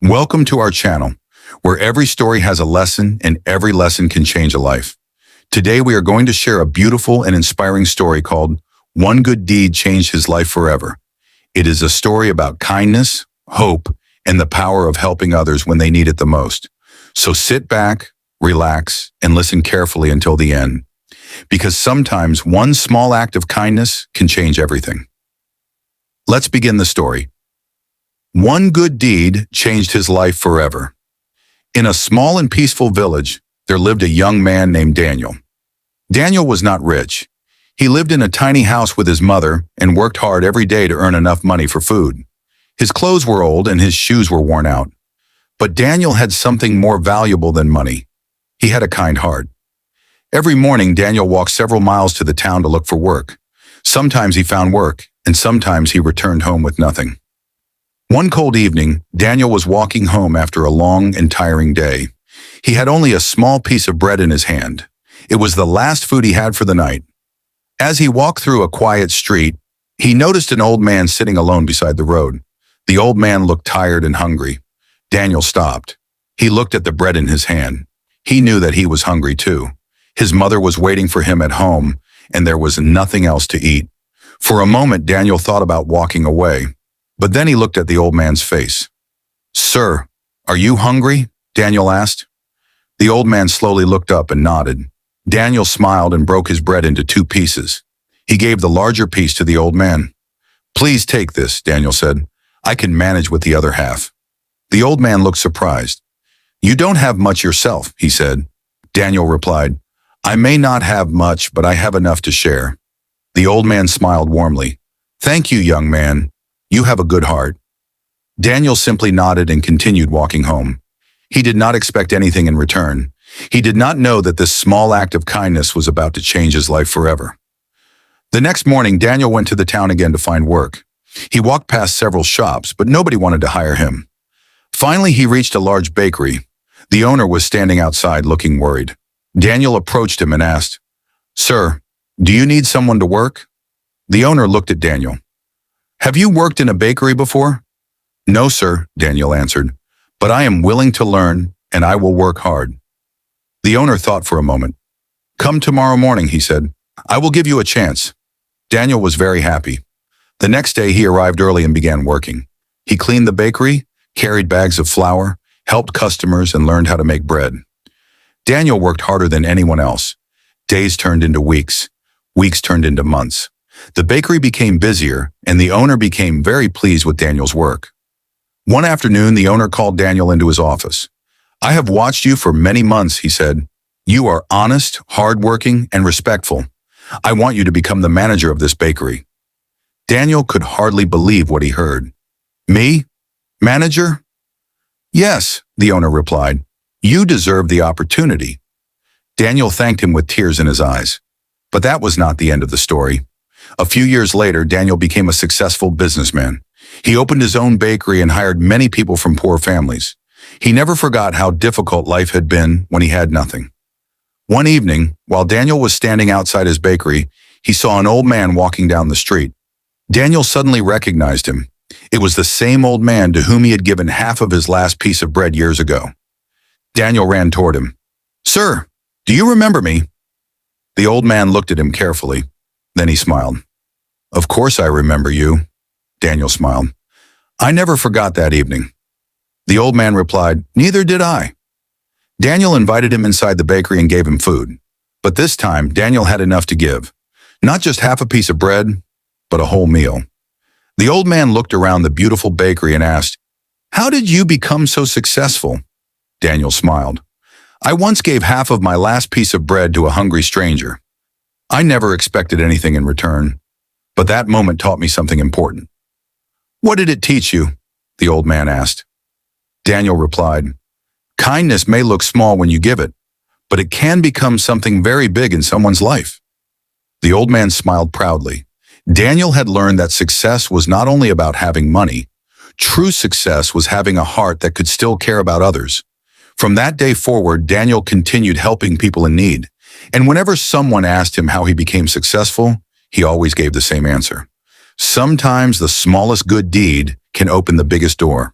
Welcome to our channel, where every story has a lesson and every lesson can change a life. Today we are going to share a beautiful and inspiring story called One Good Deed Changed His Life Forever. It is a story about kindness, hope, and the power of helping others when they need it the most. So sit back, relax, and listen carefully until the end, because sometimes one small act of kindness can change everything. Let's begin the story. One good deed changed his life forever. In a small and peaceful village, there lived a young man named Daniel. Daniel was not rich. He lived in a tiny house with his mother and worked hard every day to earn enough money for food. His clothes were old and his shoes were worn out. But Daniel had something more valuable than money. He had a kind heart. Every morning, Daniel walked several miles to the town to look for work. Sometimes he found work, and sometimes he returned home with nothing. One cold evening, Daniel was walking home after a long and tiring day. He had only a small piece of bread in his hand. It was the last food he had for the night. As he walked through a quiet street, he noticed an old man sitting alone beside the road. The old man looked tired and hungry. Daniel stopped. He looked at the bread in his hand. He knew that he was hungry too. His mother was waiting for him at home, and there was nothing else to eat. For a moment, Daniel thought about walking away. But then he looked at the old man's face. "Sir, are you hungry?" Daniel asked. The old man slowly looked up and nodded. Daniel smiled and broke his bread into two pieces. He gave the larger piece to the old man. "Please take this," Daniel said. "I can manage with the other half." The old man looked surprised. "You don't have much yourself," he said. Daniel replied, "I may not have much, but I have enough to share." The old man smiled warmly. "Thank you, young man. You have a good heart." Daniel simply nodded and continued walking home. He did not expect anything in return. He did not know that this small act of kindness was about to change his life forever. The next morning, Daniel went to the town again to find work. He walked past several shops, but nobody wanted to hire him. Finally, he reached a large bakery. The owner was standing outside looking worried. Daniel approached him and asked, "Sir, do you need someone to work?" The owner looked at Daniel. "Have you worked in a bakery before?" "No, sir," Daniel answered, "but I am willing to learn, and I will work hard." The owner thought for a moment. "Come tomorrow morning," he said. "I will give you a chance." Daniel was very happy. The next day he arrived early and began working. He cleaned the bakery, carried bags of flour, helped customers, and learned how to make bread. Daniel worked harder than anyone else. Days turned into weeks. Weeks turned into months. The bakery became busier, and the owner became very pleased with Daniel's work. One afternoon, the owner called Daniel into his office. "I have watched you for many months," he said. "You are honest, hardworking, and respectful. I want you to become the manager of this bakery." Daniel could hardly believe what he heard. "Me? Manager?" "Yes," the owner replied. "You deserve the opportunity." Daniel thanked him with tears in his eyes. But that was not the end of the story. A few years later, Daniel became a successful businessman. He opened his own bakery and hired many people from poor families. He never forgot how difficult life had been when he had nothing. One evening, while Daniel was standing outside his bakery, he saw an old man walking down the street. Daniel suddenly recognized him. It was the same old man to whom he had given half of his last piece of bread years ago. Daniel ran toward him. "Sir, do you remember me?" The old man looked at him carefully. Then he smiled. "Of course I remember you," Daniel smiled. "I never forgot that evening." The old man replied, "Neither did I." Daniel invited him inside the bakery and gave him food. But this time, Daniel had enough to give. Not just half a piece of bread, but a whole meal. The old man looked around the beautiful bakery and asked, "How did you become so successful?" Daniel smiled. "I once gave half of my last piece of bread to a hungry stranger. I never expected anything in return, but that moment taught me something important." "What did it teach you?" the old man asked. Daniel replied, "Kindness may look small when you give it, but it can become something very big in someone's life." The old man smiled proudly. Daniel had learned that success was not only about having money. True success was having a heart that could still care about others. From that day forward, Daniel continued helping people in need. And whenever someone asked him how he became successful, he always gave the same answer. Sometimes the smallest good deed can open the biggest door.